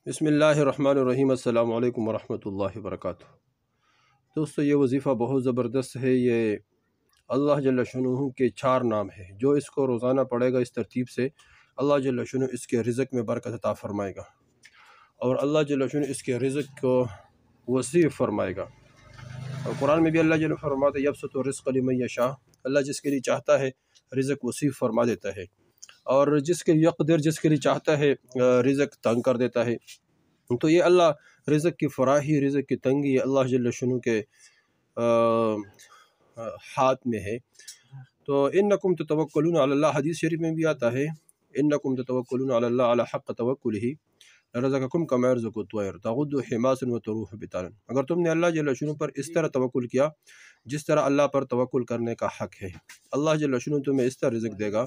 بسم اللہ الرحمن الرحیم۔ السلام علیکم ورحمۃ اللہ وبرکاتہ۔ دوستو یہ وظیفہ بہت زبردست ہے۔ یہ اللہ جل شانہ کے 4 نام ہے، جو اس کو روزانہ پڑھے گا اس ترتیب سے اللہ جل شانہ اس کے رزق میں برکت عطا فرمائے گا، اور اللہ جل شانہ اس کے رزق کو وسیع فرمائے گا۔ اور قرآن میں بھی اللہ جل فرماتا ہے یبسط الرزق لمن یشاء، اللہ جس کے لیے چاہتا ہے رزق وسیع فرما دیتا ہے، اور جس کے یقدر جس کے لیے چاہتا ہے رزق تنگ کر دیتا ہے۔ تو یہ اللہ رزق کی فراہی، رزق کی تنگی یہ اللہ جل شانہ کے ہاتھ میں ہے۔ تو انکم تتوکلون علی اللہ، حدیث شریف میں بھی آتا ہے انکم تتوکلون علی اللہ علی حق توکلہ رزقکم کما یرزق الطیر تغدو حماسا وتروح بطانا۔ اگر تم نے اللہ جل شانہ پر اس طرح توکل کیا جس طرح اللہ پر توکل کرنے کا حق ہے، اللہ جل شانہ تمہیں اس طرح رزق دے گا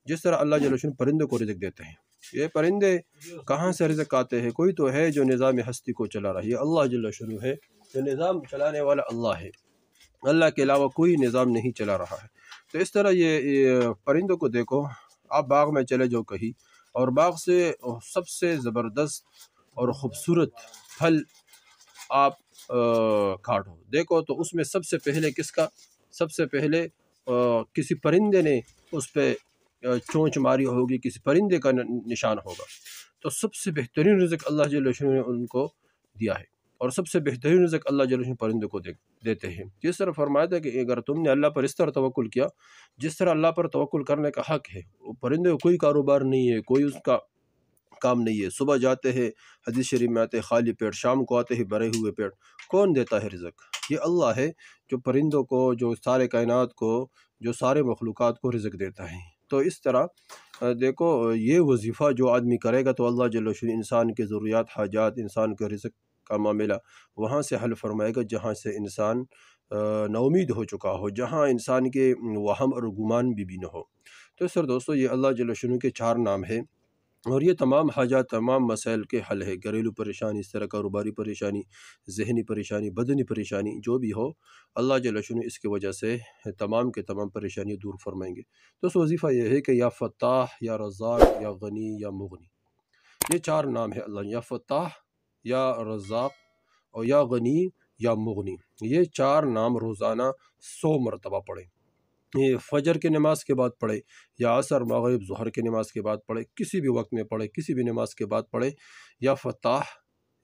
جس طرح اللہ جل شانہ پرندوں کو رزق دیتے ہیں۔ یہ پرندے کہاں سے رزق آتے ہیں؟ کوئی تو ہے جو نظام ہستی کو چلا رہا ہے، یہ اللہ جل شانہ ہے جو نظام چلانے والا اللہ ہے، اللہ کے علاوہ کوئی نظام نہیں چلا رہا ہے۔ تو اس طرح یہ پرندوں کو دیکھو، آپ باغ میں چلے جاؤ کہیں، اور باغ سے سب سے زبردست اور خوبصورت پھل آپ کاٹو، دیکھو تو اس میں سب سے پہلے سب سے پہلے کسی پرندے نے اس پہ چونچ ماری ہوگی، کسی پرندے کا نشان ہوگا۔ تو سب سے بہترین رزق اللہ جل شانہ نے ان کو دیا ہے، اور سب سے بہترین رزق اللہ جل شانہ پرندوں کو دیتے ہیں۔ جس طرح فرمایا تھا کہ اگر تم نے اللہ پر اس طرح توکل کیا جس طرح اللہ پر توکل کرنے کا حق ہے، پرندے کو کوئی کاروبار نہیں ہے، کوئی اس کا کام نہیں ہے، صبح جاتے ہیں حدیث شریف میں آتے ہیں خالی پیٹ، شام کو آتے ہیں بھرے ہوئے پیٹ۔ کون دیتا ہے رزق؟ یہ اللہ ہے جو پرندوں کو، جو سارے کائنات کو، جو سارے مخلوقات کو رزق دیتا ہے۔ تو اس طرح دیکھو یہ وظیفہ جو آدمی کرے گا تو اللہ جل شانہ انسان کے ضروریات، حاجات، انسان کے رزق کا معاملہ وہاں سے حل فرمائے گا جہاں سے انسان نا امید ہو چکا ہو، جہاں انسان کے وہم اور گمان بھی نہ ہو۔ تو سر دوستو یہ اللہ جل شانہ کے 4 نام ہیں، اور یہ تمام حاجات، تمام مسائل کے حل ہے۔ گھریلو پریشانی، اس طرح کاروباری پریشانی، ذہنی پریشانی، بدنی پریشانی، جو بھی ہو اللہ جل شانہ اس کی وجہ سے تمام کے تمام پریشانی دور فرمائیں گے۔ تو اس وظیفہ یہ ہے کہ یا فتاح، یا رزاق، یا غنی، یا مغنی، یہ 4 نام ہے اللہ، یا فتاح، یا رزاق، اور یا غنی، یا مغنی۔ یہ 4 نام روزانہ 100 مرتبہ پڑھیں۔ یہ فجر کی نماز کے بعد پڑھے، یا عصر، مغرب، ظہر کی نماز کے بعد پڑھے، کسی بھی وقت میں پڑھے، کسی بھی نماز کے بعد پڑھے، یا فتاح،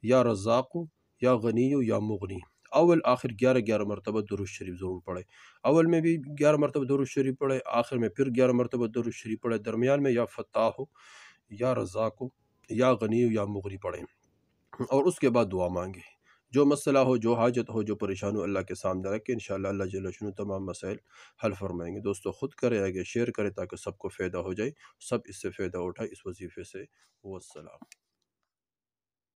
یا رزاق، یا غنی، یا مغنی۔ اول آخر 11 مرتبہ درود شریف ضرور پڑھے۔ اول میں بھی 11 مرتبہ درود شریف پڑھے، آخر میں پھر 11 مرتبہ درود شریف پڑھے، درمیان میں یا فتاح، یا رزاق، یا غنی، یا مغنی پڑھیں، اور اس کے بعد دعا مانگے۔ جو مسئلہ ہو، جو حاجت ہو، جو پریشان ہو، اللہ کے سامنے رکھ کے انشاءاللہ اللہ جل شانہ تمام مسائل حل فرمائیں گے۔ دوستو خود کرے آگے شیئر کرے تاکہ سب کو فائدہ ہو جائے، سب اس سے فائدہ اٹھائے اس وظیفے سے۔ والسلام۔